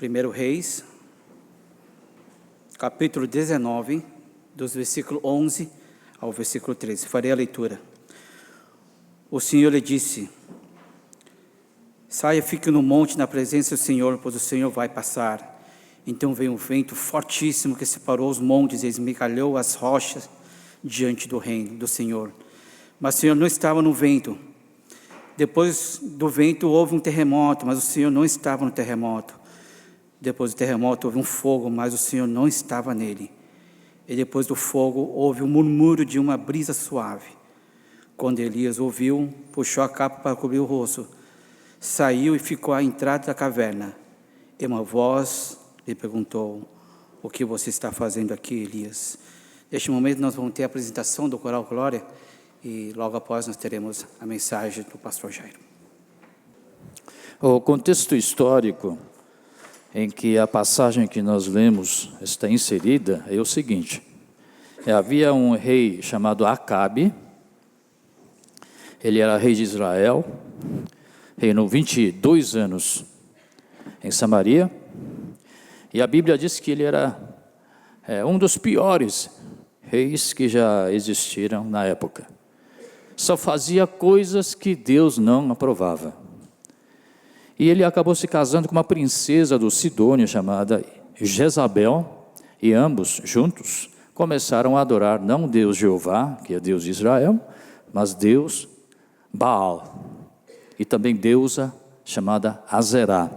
1 Reis, capítulo 19, dos versículos 11 ao versículo 13. Farei a leitura. O Senhor lhe disse: saia, fique no monte na presença do Senhor, pois o Senhor vai passar. Então veio um vento fortíssimo que separou os montes e esmigalhou as rochas diante do reino do Senhor. Mas o Senhor não estava no vento. Depois do vento houve um terremoto, mas o Senhor não estava no terremoto. Depois do terremoto houve um fogo, mas o Senhor não estava nele. E depois do fogo houve um murmúrio de uma brisa suave. Quando Elias ouviu, puxou a capa para cobrir o rosto, saiu e ficou à entrada da caverna. E uma voz lhe perguntou: o que você está fazendo aqui, Elias? Neste momento nós vamos ter a apresentação do Coral Glória e logo após nós teremos a mensagem do pastor Jairo. O contexto histórico em que a passagem que nós lemos está inserida é o seguinte: havia um rei chamado Acabe. Ele era rei de Israel, reinou 22 anos em Samaria, e a Bíblia diz que ele era um dos piores reis que já existiram na época. Só fazia coisas que Deus não aprovava. E ele acabou se casando com uma princesa do Sidônia chamada Jezabel, e ambos juntos começaram a adorar não Deus Jeová, que é Deus de Israel, mas Deus Baal, e também deusa chamada Azerá.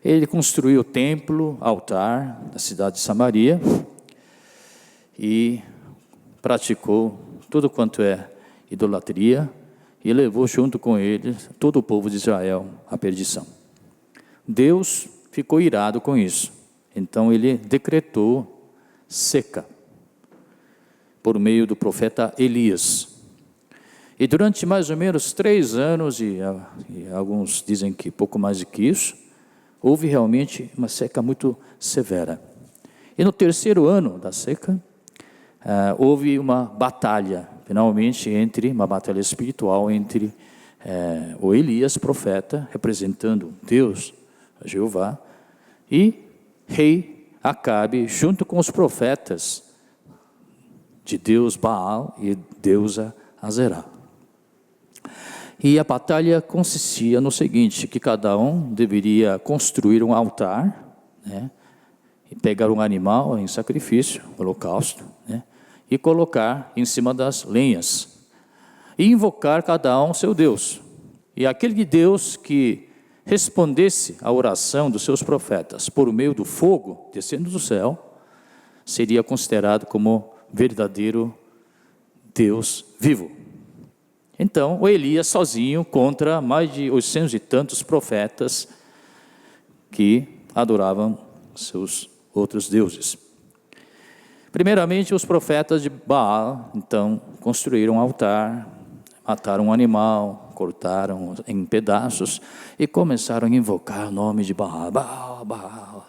Ele construiu o templo, altar na cidade de Samaria e praticou tudo quanto é idolatria e levou junto com ele todo o povo de Israel à perdição. Deus ficou irado com isso, então ele decretou seca por meio do profeta Elias. E durante mais ou menos 3 anos, e alguns dizem que pouco mais do que isso, houve realmente uma seca muito severa. E no 3º ano da seca, houve uma batalha, finalmente, uma batalha espiritual entre o Elias, profeta, representando Deus, Jeová, e rei Acabe, junto com os profetas de Deus Baal e deusa Azerá. E a batalha consistia no seguinte, que cada um deveria construir um altar, e pegar um animal em sacrifício, holocausto, e colocar em cima das lenhas, e invocar cada um seu Deus. E aquele Deus que respondesse à oração dos seus profetas por meio do fogo descendo do céu, seria considerado como verdadeiro Deus vivo. Então, o Elias sozinho contra mais de 800 e tantos profetas que adoravam seus outros deuses. Primeiramente, os profetas de Baal, então, construíram um altar, mataram um animal, cortaram em pedaços e começaram a invocar o nome de Baal. Baal, Baal,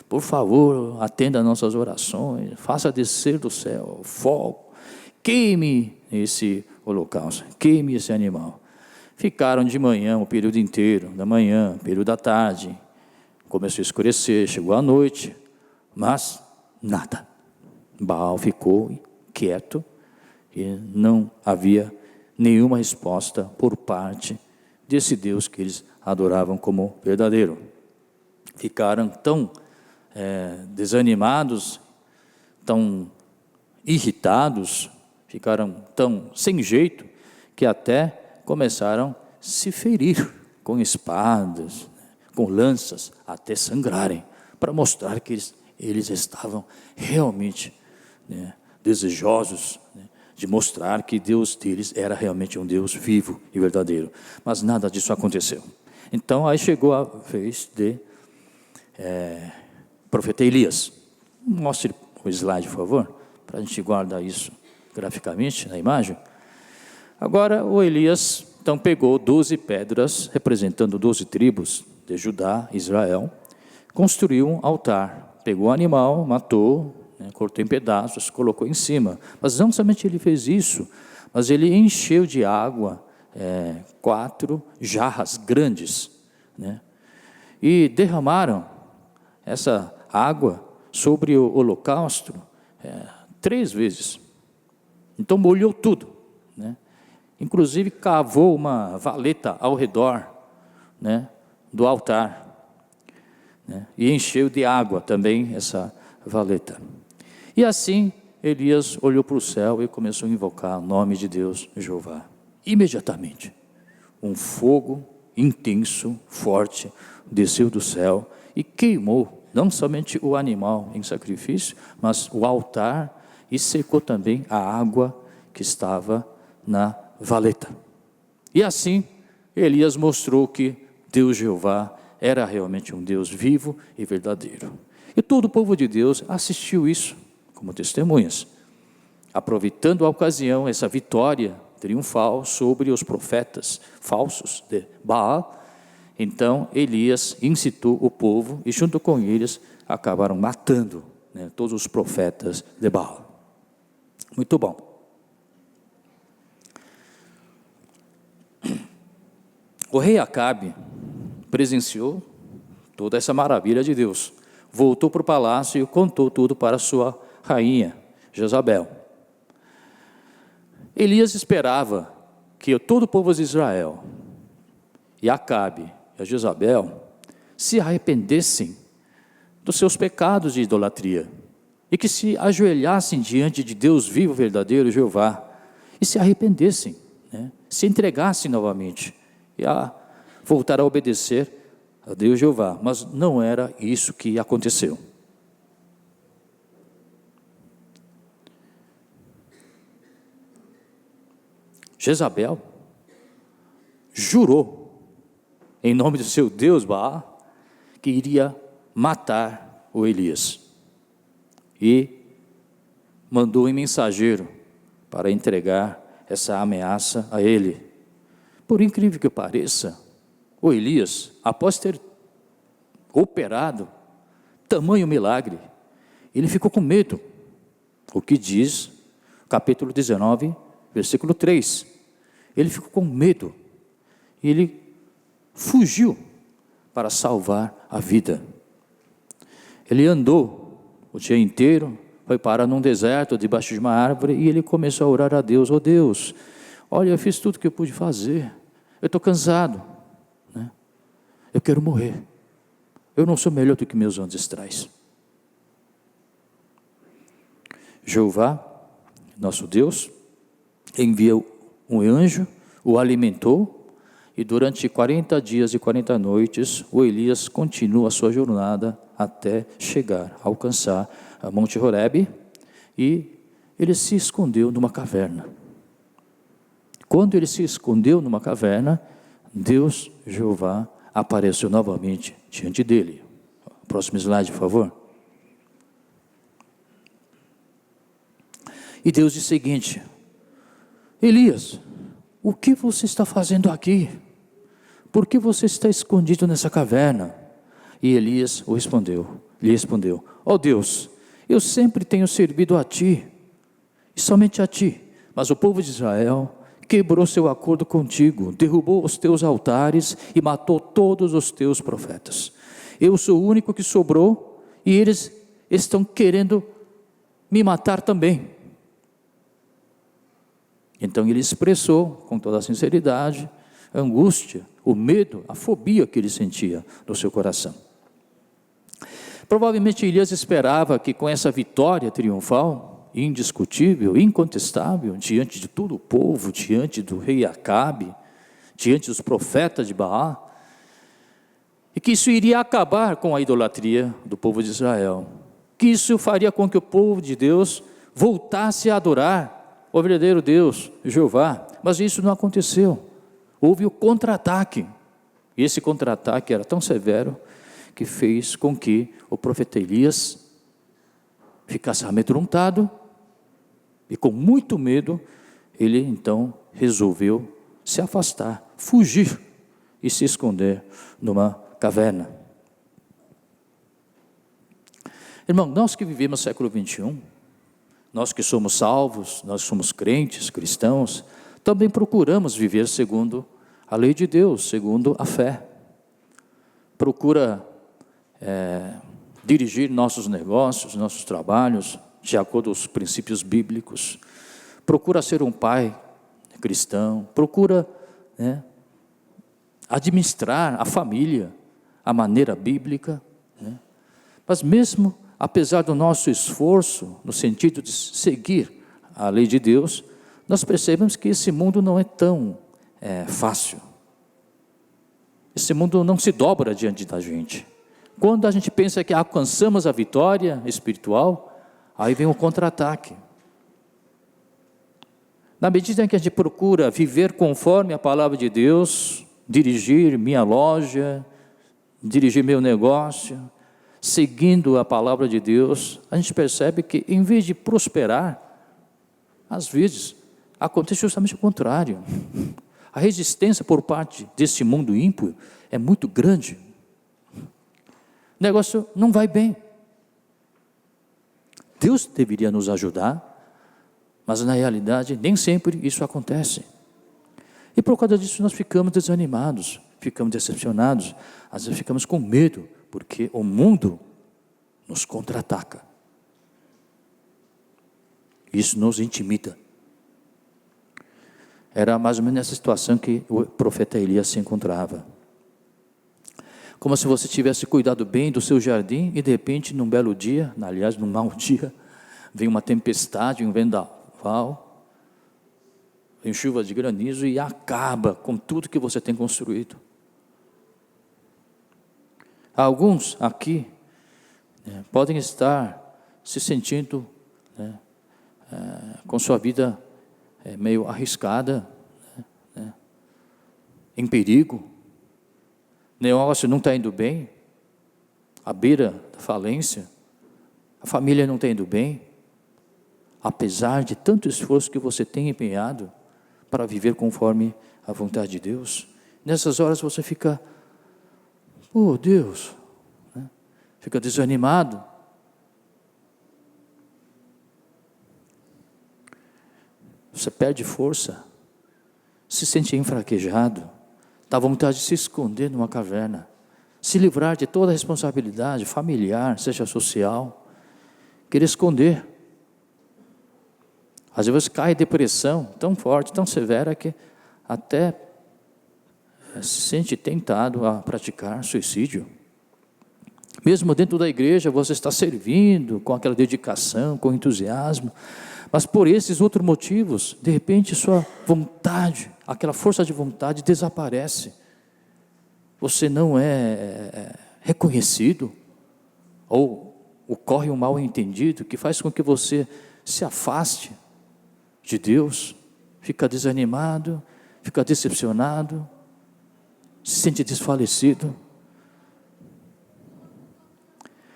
por favor, atenda às nossas orações, faça descer do céu fogo, queime esse holocausto, queime esse animal. Ficaram de manhã o período inteiro, da manhã, período da tarde, começou a escurecer, chegou a noite, mas nada. Baal ficou quieto e não havia nenhuma resposta por parte desse Deus que eles adoravam como verdadeiro. Ficaram tão desanimados, tão irritados, ficaram tão sem jeito, que até começaram a se ferir com espadas, com lanças, até sangrarem, para mostrar que eles estavam realmente desejosos de mostrar que Deus deles era realmente um Deus vivo e verdadeiro. Mas nada disso aconteceu. Então aí chegou a vez de profeta Elias. Mostre o slide, por favor, para a gente guardar isso graficamente na imagem. Agora o Elias então pegou 12 pedras, representando 12 tribos de Judá, Israel, construiu um altar, pegou o animal, matou, cortou em pedaços, colocou em cima. Mas não somente ele fez isso, mas ele encheu de água 4 jarras grandes, e derramaram essa água sobre o holocausto 3 vezes. Então molhou tudo, né? Inclusive cavou uma valeta ao redor, né, do altar, né, e encheu de água também essa valeta. E assim Elias olhou para o céu e começou a invocar o nome de Deus, Jeová. Imediatamente, um fogo intenso, forte, desceu do céu e queimou não somente o animal em sacrifício, mas o altar, e secou também a água que estava na valeta. E assim Elias mostrou que Deus Jeová era realmente um Deus vivo e verdadeiro. E todo o povo de Deus assistiu isso como testemunhas, aproveitando a ocasião, essa vitória triunfal sobre os profetas falsos de Baal. Então Elias incitou o povo e junto com eles acabaram matando, né, todos os profetas de Baal. Muito bom. O rei Acabe presenciou toda essa maravilha de Deus. Voltou para o palácio e contou tudo para sua rainha, Jezabel. Elias esperava que todo o povo de Israel, e Acabe e a Jezabel, se arrependessem dos seus pecados de idolatria, e que se ajoelhassem diante de Deus vivo, verdadeiro, Jeová, e se arrependessem, né? Se entregassem novamente, e a voltar a obedecer a Deus Jeová. Mas não era isso que aconteceu. Jezabel jurou, em nome do seu Deus Baal, que iria matar o Elias. E mandou um mensageiro para entregar essa ameaça a ele. Por incrível que pareça, o Elias, após ter operado tamanho milagre, ele ficou com medo. O que diz capítulo 19, versículo 3. Ele ficou com medo. Ele fugiu para salvar a vida. Ele andou o dia inteiro, foi parar num deserto, debaixo de uma árvore, e ele começou a orar a Deus. Oh Deus, olha, eu fiz tudo que eu pude fazer. Eu estou cansado, né? Eu quero morrer. Eu não sou melhor do que meus ancestrais. Jeová, nosso Deus, enviou um anjo, o alimentou, e durante 40 dias e 40 noites, o Elias continua a sua jornada até chegar, alcançar a Monte Horebe, e ele se escondeu numa caverna. Quando ele se escondeu numa caverna, Deus, Jeová, apareceu novamente diante dele. Próximo slide, por favor. E Deus disse o seguinte: Elias, o que você está fazendo aqui? Por que você está escondido nessa caverna? E Elias lhe respondeu: ó Deus, eu sempre tenho servido a ti, e somente a ti, mas o povo de Israel quebrou seu acordo contigo, derrubou os teus altares e matou todos os teus profetas. Eu sou o único que sobrou e eles estão querendo me matar também. Então ele expressou com toda a sinceridade a angústia, o medo, a fobia que ele sentia no seu coração. Provavelmente Elias esperava que com essa vitória triunfal, indiscutível, incontestável, diante de todo o povo, diante do rei Acabe, diante dos profetas de Baal, e que isso iria acabar com a idolatria do povo de Israel, que isso faria com que o povo de Deus voltasse a adorar o verdadeiro Deus, Jeová. Mas isso não aconteceu. Houve o contra-ataque, e esse contra-ataque era tão severo que fez com que o profeta Elias ficasse amedrontado, e com muito medo, ele então resolveu se afastar, fugir e se esconder numa caverna. Irmão, nós que vivemos no século 21, nós que somos salvos, nós somos crentes, cristãos, também procuramos viver segundo a lei de Deus, segundo a fé. Procura dirigir nossos negócios, nossos trabalhos, de acordo com os princípios bíblicos. Procura ser um pai cristão, procura, né, administrar a família, a maneira bíblica, né? Mas mesmo apesar do nosso esforço, no sentido de seguir a lei de Deus, nós percebemos que esse mundo não é tão fácil. Esse mundo não se dobra diante da gente. Quando a gente pensa que alcançamos a vitória espiritual, aí vem o contra-ataque. Na medida em que a gente procura viver conforme a palavra de Deus, dirigir minha loja, dirigir meu negócio, seguindo a palavra de Deus, a gente percebe que em vez de prosperar, às vezes acontece justamente o contrário. A resistência por parte desse mundo ímpio é muito grande. O negócio não vai bem. Deus deveria nos ajudar, mas na realidade nem sempre isso acontece. E por causa disso nós ficamos desanimados, ficamos decepcionados, às vezes ficamos com medo, porque o mundo nos contra-ataca. Isso nos intimida. Era mais ou menos nessa situação que o profeta Elias se encontrava. Como se você tivesse cuidado bem do seu jardim e de repente num belo dia, aliás num mau dia, vem uma tempestade, um vendaval, vem chuva de granizo e acaba com tudo que você tem construído. Alguns aqui podem estar se sentindo com sua vida meio arriscada, em perigo, o negócio não está indo bem, à beira da falência, a família não está indo bem, apesar de tanto esforço que você tem empenhado para viver conforme a vontade de Deus. Nessas horas você fica, oh Deus, fica desanimado. Você perde força, se sente enfraquejado, dá vontade de se esconder numa caverna, se livrar de toda a responsabilidade familiar, seja social, querer esconder. Às vezes cai em depressão tão forte, tão severa, que até se sente tentado a praticar suicídio. Mesmo dentro da igreja, você está servindo com aquela dedicação, com entusiasmo, mas por esses outros motivos, de repente sua vontade, aquela força de vontade desaparece. Você não é reconhecido, ou ocorre um mal-entendido que faz com que você se afaste de Deus, fica desanimado, fica decepcionado, se sente desfalecido.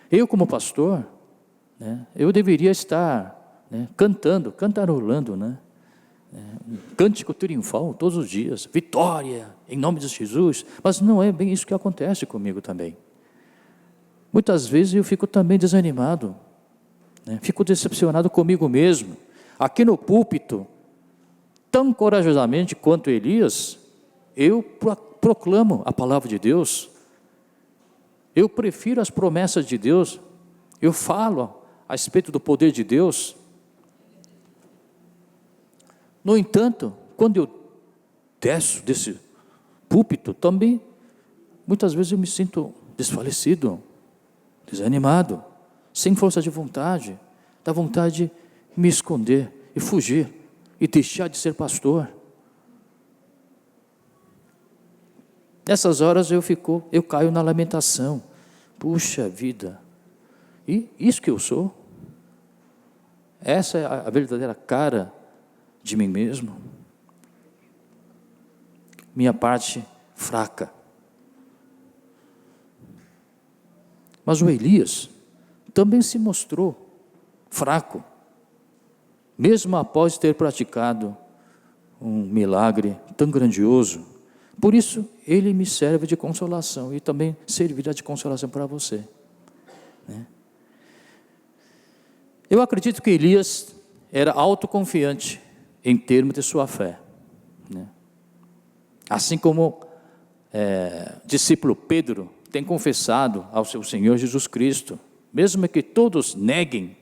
Eu como pastor, eu deveria estar cantarolando, um cântico triunfal todos os dias, vitória, em nome de Jesus, mas não é bem isso que acontece comigo também. Muitas vezes eu fico também desanimado, fico decepcionado comigo mesmo. Aqui no púlpito, tão corajosamente quanto Elias, eu proclamo a palavra de Deus, eu prefiro as promessas de Deus, eu falo a respeito do poder de Deus. No entanto, quando eu desço desse púlpito, também, muitas vezes eu me sinto desfalecido, desanimado, sem força de vontade, dá vontade de me esconder e fugir, e deixar de ser pastor. Nessas horas eu caio na lamentação. Puxa vida, e isso que eu sou? Essa é a verdadeira cara de mim mesmo? Minha parte fraca. Mas o Elias também se mostrou fraco, mesmo após ter praticado um milagre tão grandioso. Por isso, ele me serve de consolação e também servirá de consolação para você. Eu acredito que Elias era autoconfiante em termos de sua fé. Assim como discípulo Pedro tem confessado ao seu Senhor Jesus Cristo, mesmo que todos neguem,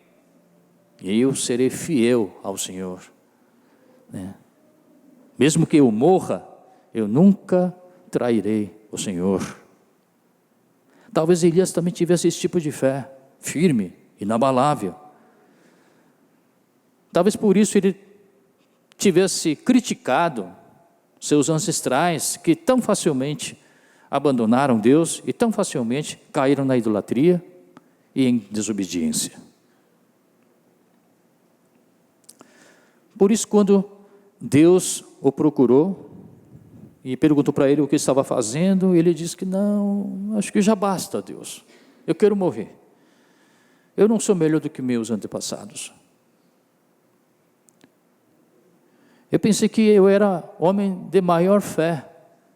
eu serei fiel ao Senhor, né? Mesmo que eu morra, eu nunca trairei o Senhor. Talvez Elias também tivesse esse tipo de fé, firme, inabalável. Talvez por isso ele tivesse criticado seus ancestrais, que tão facilmente abandonaram Deus e tão facilmente caíram na idolatria e em desobediência. Por isso, quando Deus o procurou e perguntou para ele o que estava fazendo, ele disse que não, acho que já basta, Deus, eu quero morrer. Eu não sou melhor do que meus antepassados. Eu pensei que eu era homem de maior fé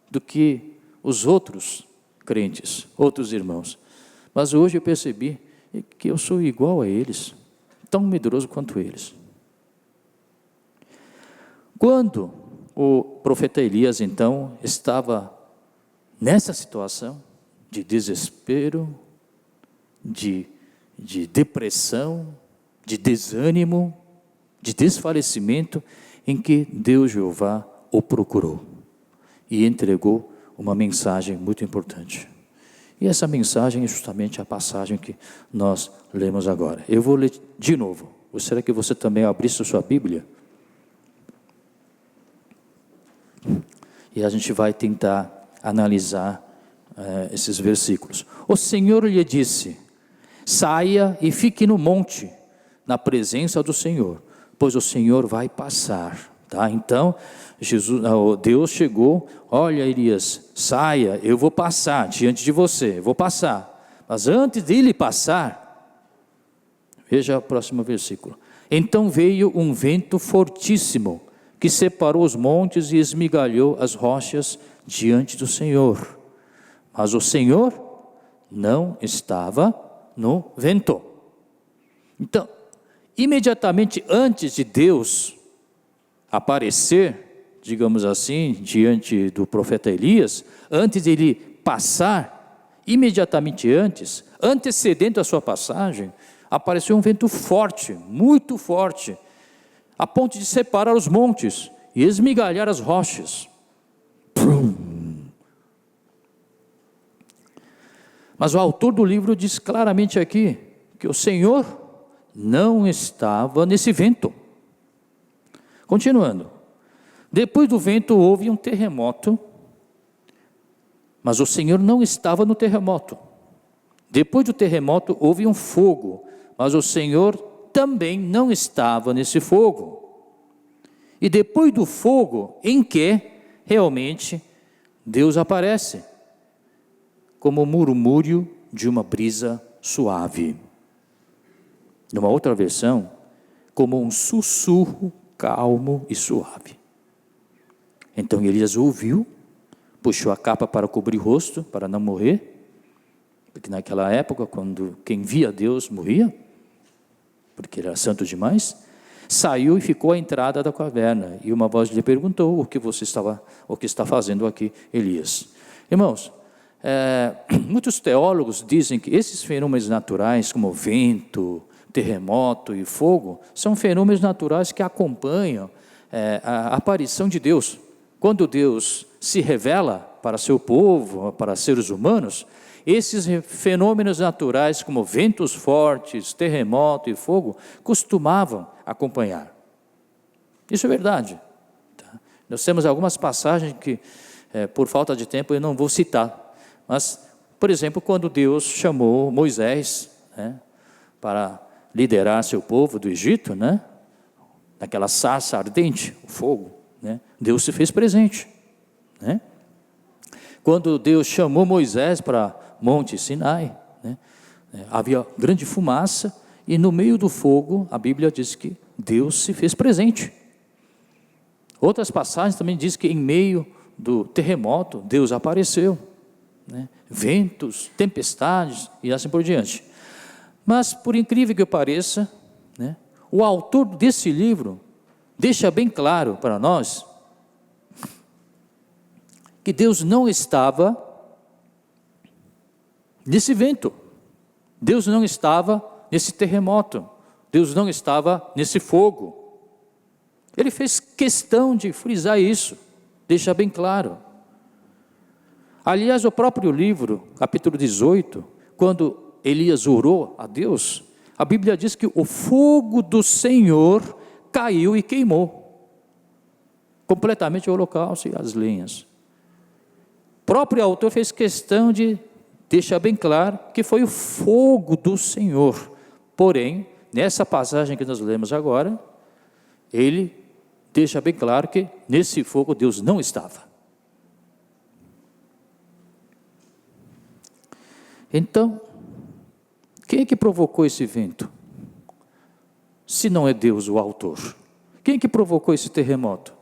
do que os outros crentes, outros irmãos. Mas hoje eu percebi que eu sou igual a eles, tão medroso quanto eles. Quando o profeta Elias, então, estava nessa situação de desespero, de depressão, de desânimo, de desfalecimento, em que Deus Jeová o procurou e entregou uma mensagem muito importante. E essa mensagem é justamente a passagem que nós lemos agora. Eu vou ler de novo. Gostaria que você também abrisse a sua Bíblia. E a gente vai tentar analisar esses versículos. O Senhor lhe disse: saia e fique no monte, na presença do Senhor, pois o Senhor vai passar. Tá? Então, Deus chegou: olha, Elias, saia, eu vou passar diante de você, eu vou passar. Mas antes dele passar, veja o próximo versículo. Então veio um vento fortíssimo, que separou os montes e esmigalhou as rochas diante do Senhor. Mas o Senhor não estava no vento. Então, imediatamente antes de Deus aparecer, digamos assim, diante do profeta Elias, antes de ele passar, imediatamente antes, antecedendo a sua passagem, apareceu um vento forte, muito forte, a ponto de separar os montes e esmigalhar as rochas. Mas o autor do livro diz claramente aqui que o Senhor não estava nesse vento. Continuando. Depois do vento houve um terremoto, mas o Senhor não estava no terremoto. Depois do terremoto houve um fogo, mas o Senhor também não estava nesse fogo. E depois do fogo, em que realmente Deus aparece, como o murmúrio de uma brisa suave. Numa outra versão, como um sussurro calmo e suave. Então Elias ouviu, puxou a capa para cobrir o rosto, para não morrer, porque naquela época, quando quem via Deus morria, porque ele era santo demais, saiu e ficou à entrada da caverna, e uma voz lhe perguntou: o que está fazendo aqui, Elias? Irmãos, muitos teólogos dizem que esses fenômenos naturais, como vento, terremoto e fogo, são fenômenos naturais que acompanham a aparição de Deus. Quando Deus se revela para seu povo, para seres humanos, esses fenômenos naturais, como ventos fortes, terremoto e fogo, costumavam acompanhar. Isso é verdade. Tá? Nós temos algumas passagens que, por falta de tempo, eu não vou citar. Mas, por exemplo, quando Deus chamou Moisés, para liderar seu povo do Egito, naquela sarça ardente, o fogo, Deus se fez presente. Quando Deus chamou Moisés para Monte Sinai, havia grande fumaça, e no meio do fogo, a Bíblia diz que Deus se fez presente. Outras passagens também dizem que em meio do terremoto, Deus apareceu. Ventos, tempestades e assim por diante. Mas, por incrível que pareça, o autor desse livro deixa bem claro para nós que Deus não estava nesse vento. Deus não estava nesse terremoto, Deus não estava nesse fogo. Ele fez questão de frisar isso, deixar bem claro. Aliás, o próprio livro, capítulo 18, quando Elias orou a Deus, a Bíblia diz que o fogo do Senhor caiu e queimou completamente o holocausto e as lenhas. O próprio autor fez questão de deixar bem claro que foi o fogo do Senhor. Porém, nessa passagem que nós lemos agora, ele deixa bem claro que nesse fogo Deus não estava. Então, quem é que provocou esse vento? Se não é Deus o autor. Quem é que provocou esse terremoto?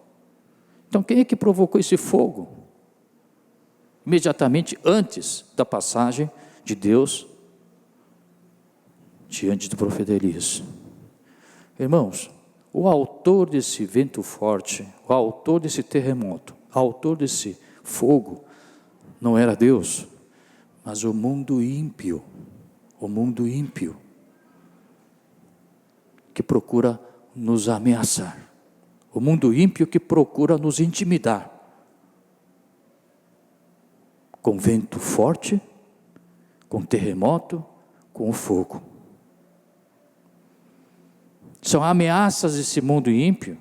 Então, quem é que provocou esse fogo? Imediatamente antes da passagem de Deus diante do profeta Elias. Irmãos, o autor desse vento forte, o autor desse terremoto, o autor desse fogo, não era Deus, mas o mundo ímpio, que procura nos ameaçar, o mundo ímpio que procura nos intimidar, com vento forte, com terremoto, com fogo. São ameaças desse mundo ímpio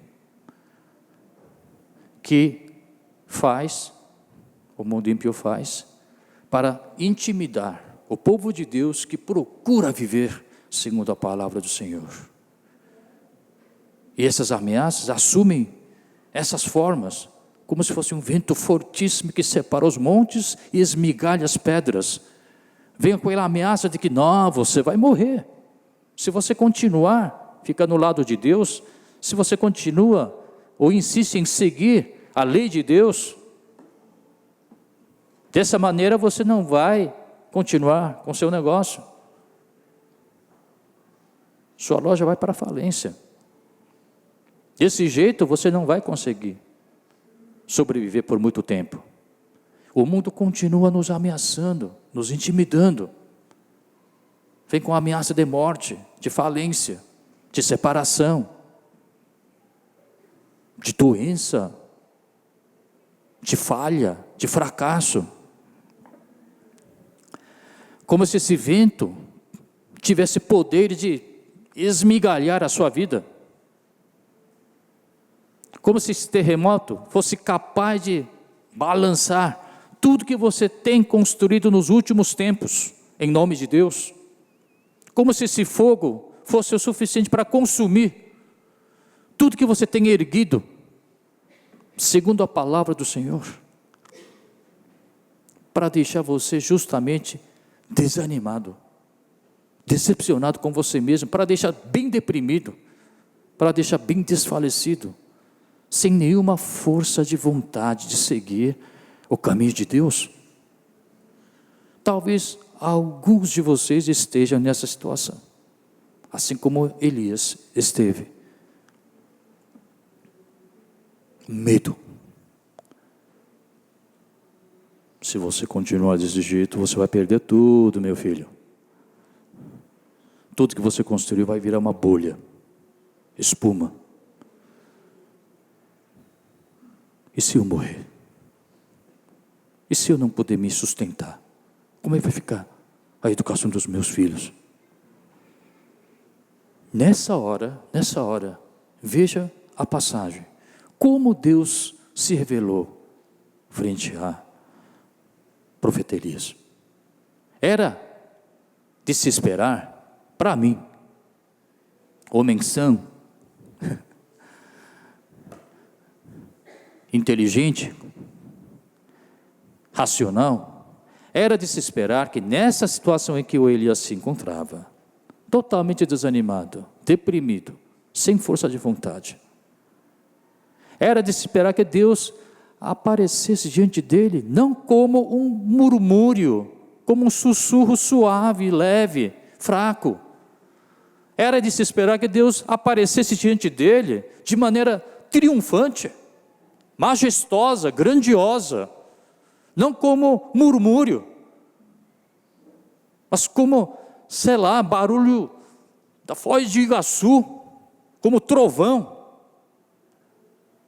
que o mundo ímpio faz para intimidar o povo de Deus que procura viver segundo a palavra do Senhor. E essas ameaças assumem essas formas, como se fosse um vento fortíssimo que separa os montes e esmigalha as pedras. Vem com a ameaça de que, não, você vai morrer. Se você continuar, fica no lado de Deus, se você continua ou insiste em seguir a lei de Deus, dessa maneira você não vai continuar com seu negócio. Sua loja vai para a falência. Desse jeito você não vai conseguir sobreviver por muito tempo. O mundo continua nos ameaçando, nos intimidando. Vem com a ameaça de morte, de falência, de separação, de doença, de falha, de fracasso. Como se esse vento tivesse poder de esmigalhar a sua vida. Como se esse terremoto fosse capaz de balançar tudo que você tem construído nos últimos tempos, em nome de Deus. Como se esse fogo fosse o suficiente para consumir tudo que você tem erguido, segundo a palavra do Senhor, para deixar você justamente desanimado, decepcionado com você mesmo, para deixar bem deprimido, para deixar bem desfalecido, sem nenhuma força de vontade de seguir o caminho de Deus. Talvez alguns de vocês estejam nessa situação, assim como Elias esteve. Medo. Se você continuar desse jeito, você vai perder tudo, meu filho. Tudo que você construiu vai virar uma bolha, espuma. E se eu morrer? E se eu não puder me sustentar? Como é que vai ficar a educação dos meus filhos? Nessa hora, veja a passagem. Como Deus se revelou frente a profeta Elias. Era de se esperar, para mim, homem são, inteligente, racional, era de se esperar que nessa situação em que o Elias se encontrava, totalmente desanimado, deprimido, sem força de vontade, era de se esperar que Deus aparecesse diante dele, não como um murmúrio, como um sussurro suave, leve, fraco. Era de se esperar que Deus aparecesse diante dele de maneira triunfante, majestosa, grandiosa, não como murmúrio, mas como sei lá, barulho da Foz de Iguaçu, como trovão,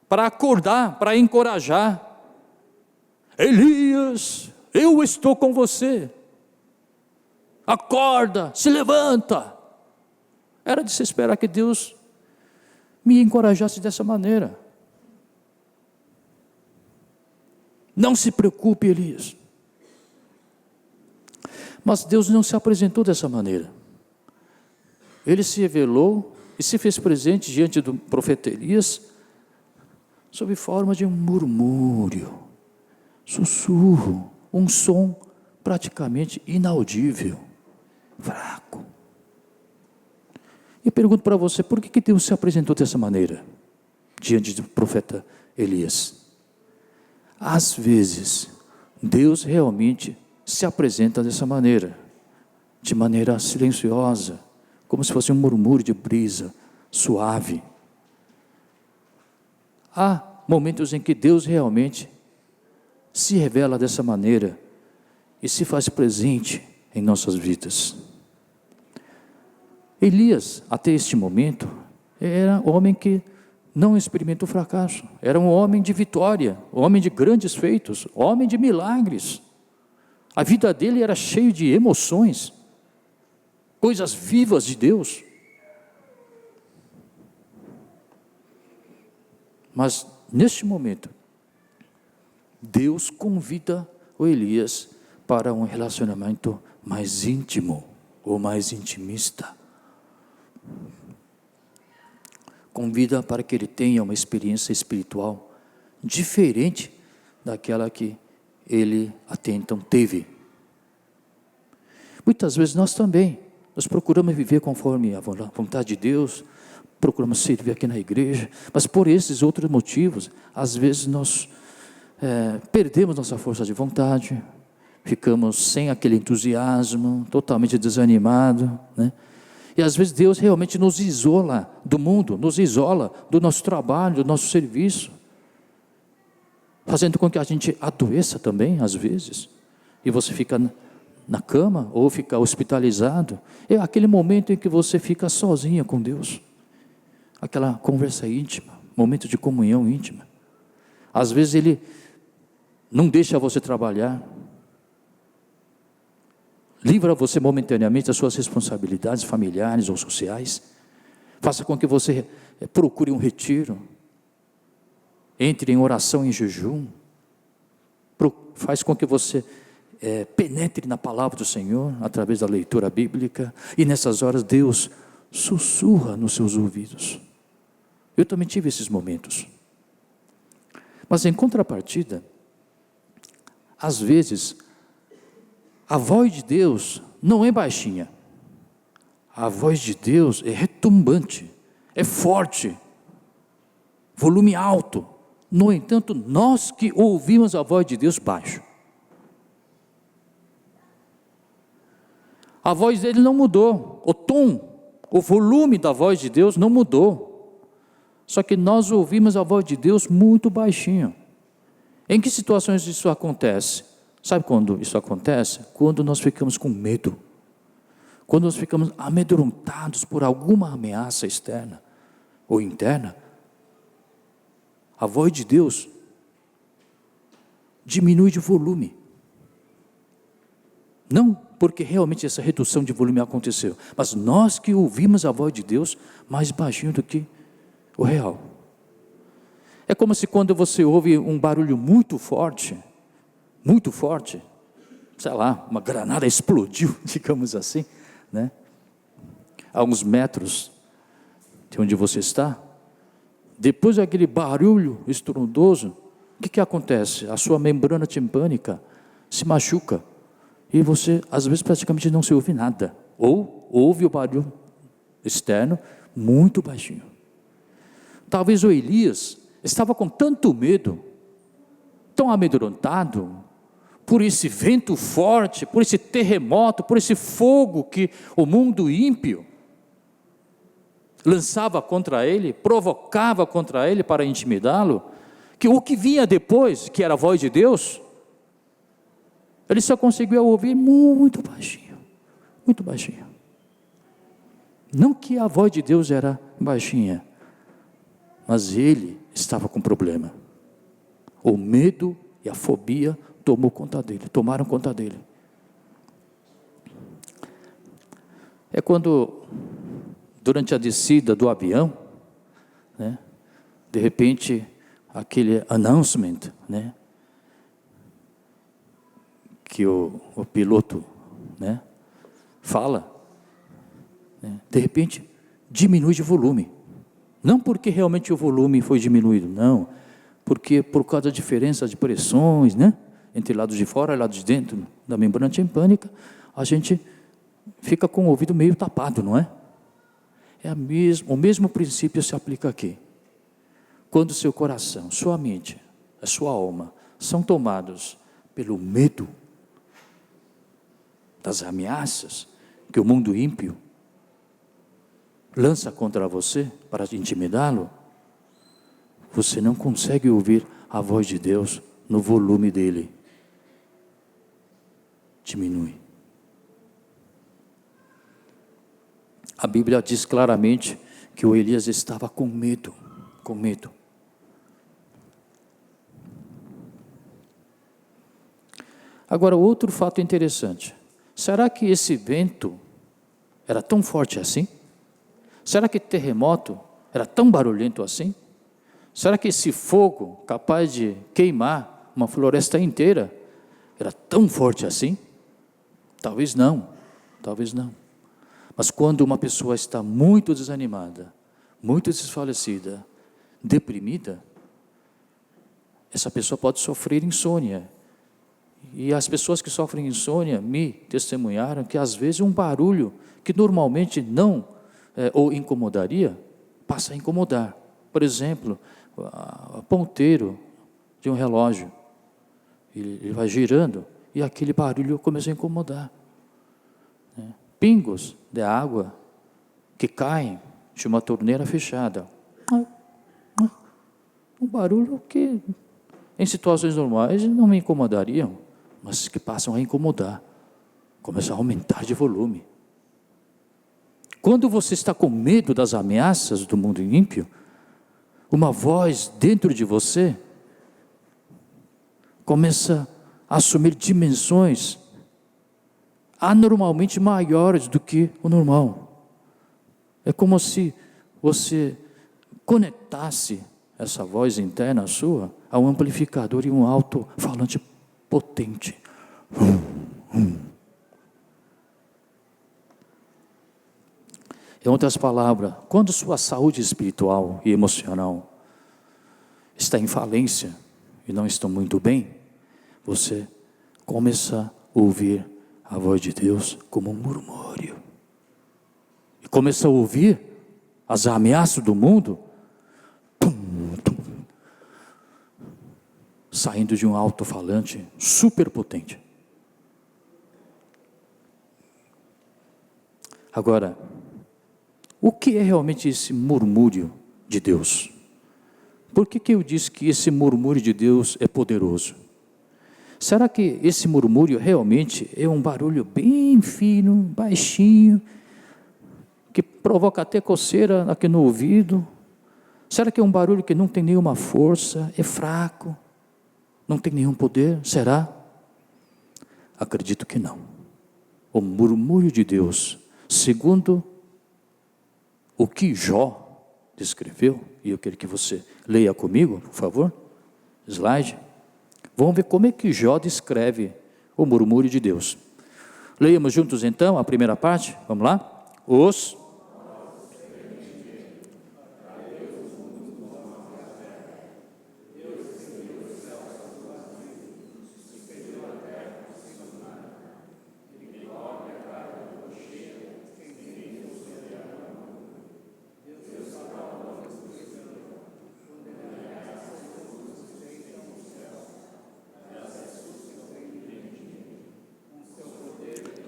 para acordar, para encorajar. Elias, eu estou com você. Acorda, se levanta. Era de se esperar que Deus me encorajasse dessa maneira. Não se preocupe, Elias. Mas Deus não se apresentou dessa maneira. Ele se revelou e se fez presente diante do profeta Elias sob forma de um murmúrio, sussurro, um som praticamente inaudível, fraco. E pergunto para você, por que Deus se apresentou dessa maneira diante do profeta Elias? Às vezes, Deus realmente se apresenta dessa maneira, de maneira silenciosa, como se fosse um murmúrio de brisa suave. Há momentos em que Deus realmente se revela dessa maneira e se faz presente em nossas vidas. Elias, até este momento, era um homem que não experimentou fracasso, era um homem de vitória, um homem de grandes feitos, um homem de milagres. A vida dele era cheia de emoções, coisas vivas de Deus. Mas neste momento, Deus convida o Elias para um relacionamento mais íntimo, ou mais intimista. Convida para que ele tenha uma experiência espiritual diferente daquela que ele até então teve. Muitas vezes nós também, nós procuramos viver conforme a vontade de Deus, procuramos servir aqui na igreja, mas por esses outros motivos, às vezes nós perdemos nossa força de vontade, ficamos sem aquele entusiasmo, totalmente desanimado, né? E às vezes Deus realmente nos isola do mundo, nos isola do nosso trabalho, do nosso serviço, fazendo com que a gente adoeça também, às vezes, e você fica na cama, ou fica hospitalizado. É aquele momento em que você fica sozinha com Deus, aquela conversa íntima, momento de comunhão íntima. Às vezes Ele não deixa você trabalhar, livra você momentaneamente das suas responsabilidades familiares ou sociais, faça com que você procure um retiro, entre em oração e em jejum, faz com que você penetre na palavra do Senhor, através da leitura bíblica, e nessas horas Deus sussurra nos seus ouvidos. Eu também tive esses momentos, mas em contrapartida, às vezes, a voz de Deus não é baixinha, a voz de Deus é retumbante, é forte, volume alto. No entanto, nós que ouvimos a voz de Deus baixo, a voz dele não mudou, o tom, o volume da voz de Deus não mudou, só que nós ouvimos a voz de Deus muito baixinho. Em que situações isso acontece? Sabe quando isso acontece? Quando nós ficamos com medo, quando nós ficamos amedrontados por alguma ameaça externa ou interna, a voz de Deus diminui de volume. Não porque realmente essa redução de volume aconteceu, mas nós que ouvimos a voz de Deus mais baixinho do que o real. É como se quando você ouve um barulho muito forte, sei lá, uma granada explodiu, digamos assim, né? A uns metros de onde você está, depois daquele barulho estrondoso, o que acontece? A sua membrana timpânica se machuca, e você, às vezes, praticamente não se ouve nada, ou ouve o barulho externo muito baixinho. Talvez o Elias estava com tanto medo, tão amedrontado, por esse vento forte, por esse terremoto, por esse fogo que o mundo ímpio lançava contra ele, provocava contra ele para intimidá-lo, que o que vinha depois, que era a voz de Deus, ele só conseguiu ouvir muito baixinho, muito baixinha. Não que a voz de Deus era baixinha, mas ele estava com problema. O medo e a fobia tomaram conta dele. É quando, durante a descida do avião, né, de repente, aquele announcement, né, que o piloto, né, fala, né, de repente, diminui de volume. Não porque realmente o volume foi diminuído, não. Porque por causa da diferença de pressões, né, entre lados de fora e lados de dentro da membrana timpânica, a gente fica com o ouvido meio tapado, não é? O mesmo princípio se aplica aqui. Quando seu coração, sua mente, a sua alma são tomados pelo medo das ameaças que o mundo ímpio lança contra você para intimidá-lo, você não consegue ouvir a voz de Deus no volume dele. Diminui. A Bíblia diz claramente que o Elias estava com medo, com medo. Agora, outro fato interessante. Será que esse vento era tão forte assim? Será que terremoto era tão barulhento assim? Será que esse fogo, capaz de queimar uma floresta inteira, era tão forte assim? Talvez não, talvez não. Mas quando uma pessoa está muito desanimada, muito desfalecida, deprimida, essa pessoa pode sofrer insônia. E as pessoas que sofrem insônia me testemunharam que às vezes um barulho que normalmente não o incomodaria, passa a incomodar. Por exemplo, o ponteiro de um relógio, ele vai girando e aquele barulho começa a incomodar. Pingos de água que caem de uma torneira fechada. Um barulho que em situações normais não me incomodariam, mas que passam a incomodar, começam a aumentar de volume. Quando você está com medo das ameaças do mundo ímpio, uma voz dentro de você começa a assumir dimensões anormalmente maiores do que o normal. É como se você conectasse essa voz interna sua a um amplificador e um alto-falante potente. Em outras palavras, quando sua saúde espiritual e emocional está em falência e não está muito bem, você começa a ouvir a voz de Deus como um murmúrio. E começa a ouvir as ameaças do mundo saindo de um alto-falante super potente. Agora, o que é realmente esse murmúrio de Deus? Por que eu disse que esse murmúrio de Deus é poderoso? Será que esse murmúrio realmente é um barulho bem fino, baixinho, que provoca até coceira aqui no ouvido? Será que é um barulho que não tem nenhuma força, é fraco, não tem nenhum poder? Será? Acredito que não. O murmúrio de Deus, segundo o que Jó descreveu, e eu quero que você leia comigo, por favor, slide. Vamos ver como é que Jó descreve o murmúrio de Deus. Leiamos juntos então a primeira parte, vamos lá?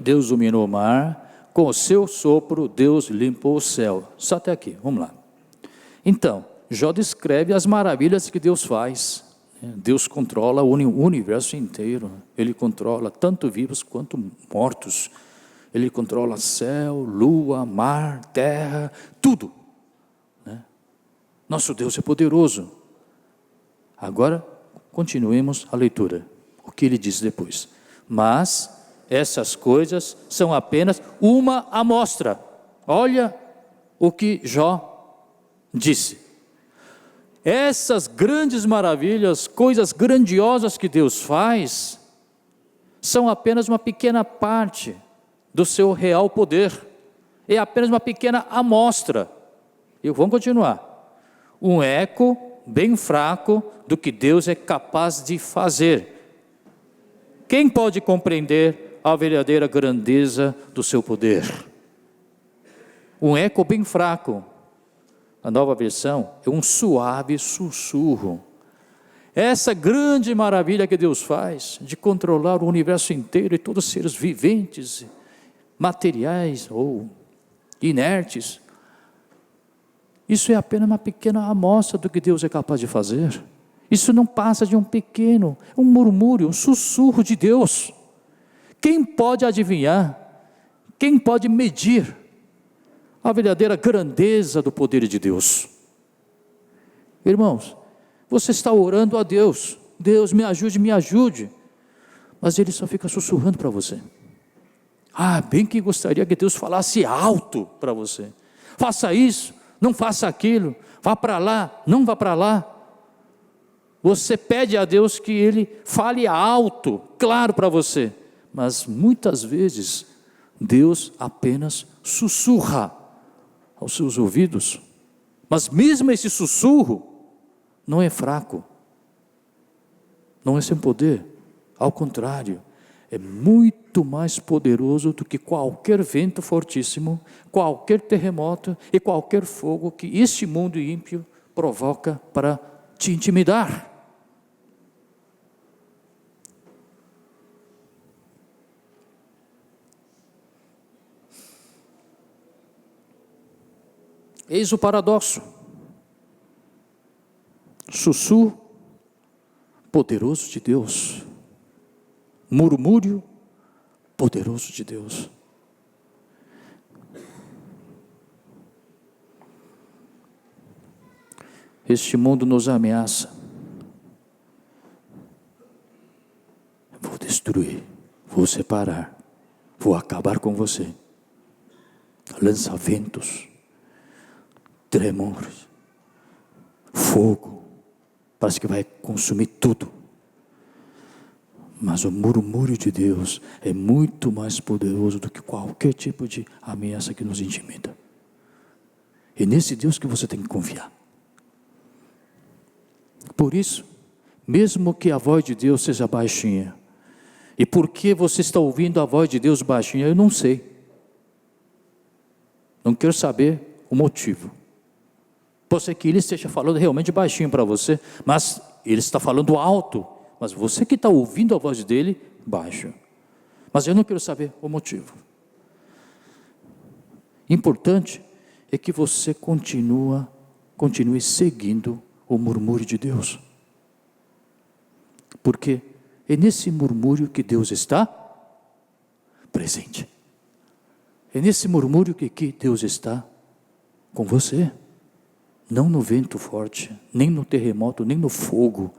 Deus dominou o mar, com o seu sopro Deus limpou o céu. Só até aqui, vamos lá. Então, Jó descreve as maravilhas que Deus faz. Deus controla o universo inteiro. Ele controla tanto vivos quanto mortos. Ele controla céu, lua, mar, terra, tudo, né? Nosso Deus é poderoso. Agora, continuemos a leitura. O que ele diz depois? Mas essas coisas são apenas uma amostra. Olha o que Jó disse. Essas grandes maravilhas, coisas grandiosas que Deus faz, são apenas uma pequena parte do seu real poder. É apenas uma pequena amostra. E vamos continuar. Um eco bem fraco do que Deus é capaz de fazer. Quem pode compreender a verdadeira grandeza do seu poder? Um eco bem fraco. A nova versão é um suave sussurro. Essa grande maravilha que Deus faz, de controlar o universo inteiro e todos os seres viventes, materiais ou inertes, isso é apenas uma pequena amostra do que Deus é capaz de fazer. Isso não passa de um murmúrio, um sussurro de Deus. Quem pode adivinhar? Quem pode medir a verdadeira grandeza do poder de Deus? Irmãos, você está orando a Deus, Deus me ajude, mas Ele só fica sussurrando para você. Bem que gostaria que Deus falasse alto para você. Faça isso, não faça aquilo, vá para lá, não vá para lá. Você pede a Deus que Ele fale alto, claro para você, mas muitas vezes Deus apenas sussurra aos seus ouvidos. Mas mesmo esse sussurro não é fraco, não é sem poder, ao contrário, é muito mais poderoso do que qualquer vento fortíssimo, qualquer terremoto e qualquer fogo que este mundo ímpio provoca para te intimidar. Eis o paradoxo. Sussurro poderoso de Deus, murmúrio poderoso de Deus. Este mundo nos ameaça. Vou destruir, vou separar, vou acabar com você. Lança ventos, tremores, fogo, parece que vai consumir tudo. Mas o murmúrio de Deus é muito mais poderoso do que qualquer tipo de ameaça que nos intimida. É nesse Deus que você tem que confiar. Por isso, mesmo que a voz de Deus seja baixinha, e por que você está ouvindo a voz de Deus baixinha, eu não sei. Não quero saber o motivo. Pode ser que Ele esteja falando realmente baixinho para você, mas Ele está falando alto. Mas você que está ouvindo a voz dEle, baixo. Mas eu não quero saber o motivo. Importante é que você continue seguindo o murmúrio de Deus. Porque é nesse murmúrio que Deus está presente. É nesse murmúrio que Deus está com você. Não no vento forte, nem no terremoto, nem no fogo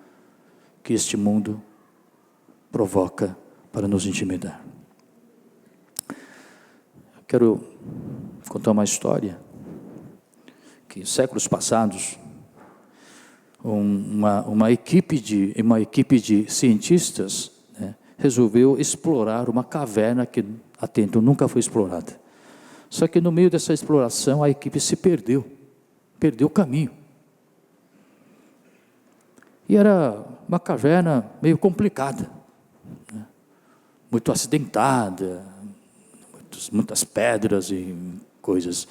que este mundo provoca para nos intimidar. Eu quero contar uma história que séculos passados uma equipe de cientistas, né, resolveu explorar uma caverna que até então nunca foi explorada. Só que no meio dessa exploração a equipe se perdeu o caminho. E era uma caverna meio complicada, né? Muito acidentada, muitas pedras e coisas.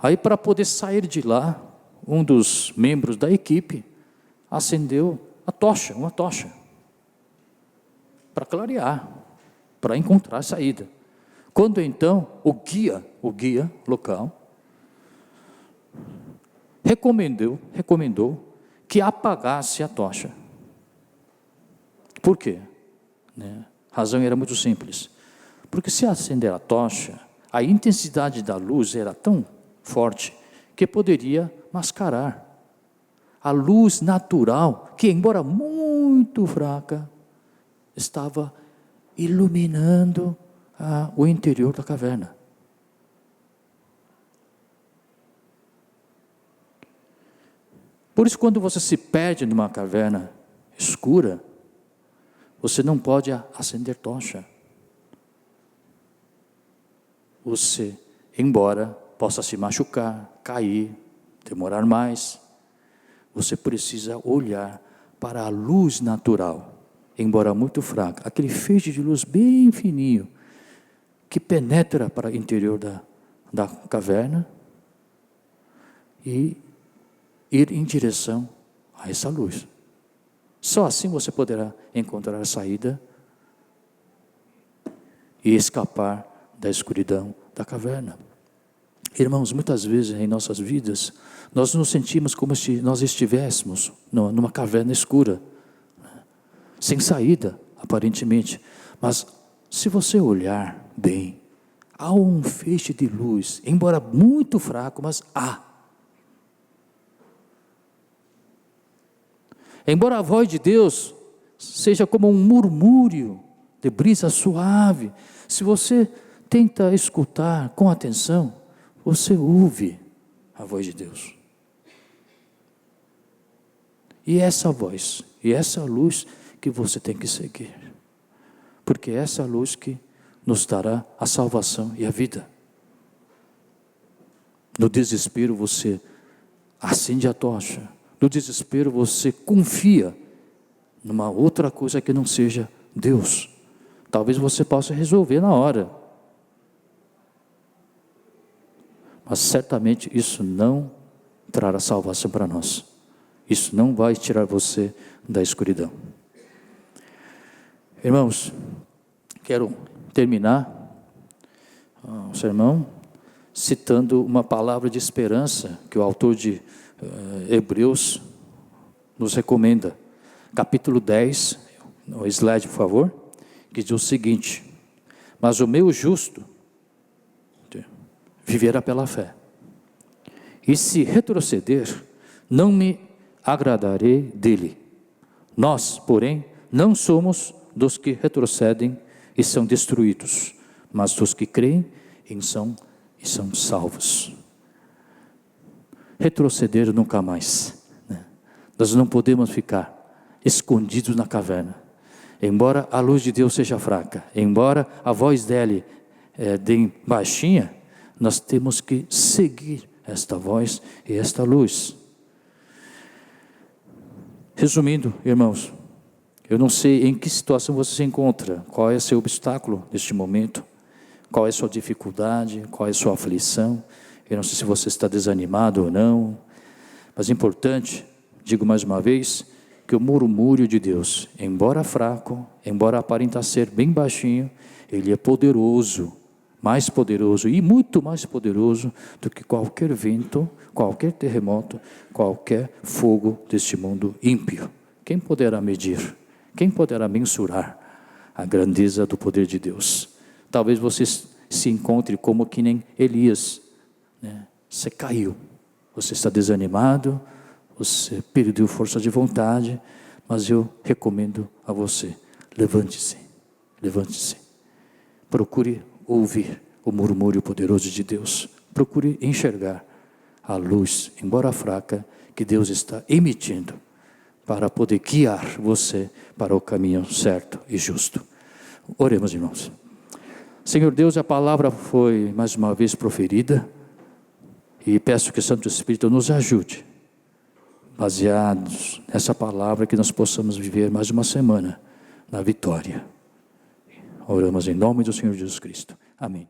Aí, para poder sair de lá, um dos membros da equipe acendeu uma tocha, para clarear, para encontrar a saída. Quando então o guia local recomendou que apagasse a tocha. Por quê? A razão era muito simples. Porque se acender a tocha, a intensidade da luz era tão forte que poderia mascarar a luz natural, que embora muito fraca, estava iluminando o interior da caverna. Por isso, quando você se perde numa caverna escura, você não pode acender tocha. Você, embora possa se machucar, cair, demorar mais, você precisa olhar para a luz natural, embora muito fraca, aquele feixe de luz bem fininho, que penetra para o interior da caverna, e ir em direção a essa luz. Só assim você poderá encontrar a saída e escapar da escuridão da caverna. Irmãos, muitas vezes em nossas vidas, nós nos sentimos como se nós estivéssemos numa caverna escura, sem saída, aparentemente. Mas se você olhar bem, há um feixe de luz, embora muito fraco, mas há. Embora a voz de Deus seja como um murmúrio de brisa suave, se você tenta escutar com atenção, você ouve a voz de Deus. E essa voz, e essa luz que você tem que seguir. Porque é essa luz que nos dará a salvação e a vida. No desespero você acende a tocha. No desespero você confia numa outra coisa que não seja Deus. Talvez você possa resolver na hora. Mas certamente isso não trará salvação para nós. Isso não vai tirar você da escuridão. Irmãos, quero terminar o sermão citando uma palavra de esperança que o autor de Hebreus nos recomenda. Capítulo 10, no slide, por favor, que diz o seguinte: mas o meu justo viverá pela fé, e se retroceder, não me agradarei dele. Nós, porém, não somos dos que retrocedem e são destruídos, mas dos que creem e são salvos. Retroceder nunca mais, né? Nós não podemos ficar escondidos na caverna. Embora a luz de Deus seja fraca, embora a voz dele de baixinha, nós temos que seguir esta voz e esta luz. Resumindo, irmãos, eu não sei em que situação você se encontra, qual é o seu obstáculo neste momento, qual é a sua dificuldade, qual é a sua aflição. Eu não sei se você está desanimado ou não, mas é importante, digo mais uma vez, que o murmúrio de Deus, embora fraco, embora aparenta ser bem baixinho, ele é poderoso, mais poderoso e muito mais poderoso do que qualquer vento, qualquer terremoto, qualquer fogo deste mundo ímpio. Quem poderá medir? Quem poderá mensurar a grandeza do poder de Deus? Talvez você se encontre como que nem Elias, né? Você caiu, você está desanimado, você perdeu força de vontade, mas eu recomendo a você, levante-se, levante-se, procure ouvir o murmúrio poderoso de Deus, procure enxergar a luz, embora fraca, que Deus está emitindo, para poder guiar você para o caminho certo e justo. Oremos, irmãos. Senhor Deus, a palavra foi mais uma vez proferida, e peço que o Santo Espírito nos ajude, baseados nessa palavra, que nós possamos viver mais uma semana na vitória. Oramos em nome do Senhor Jesus Cristo. Amém.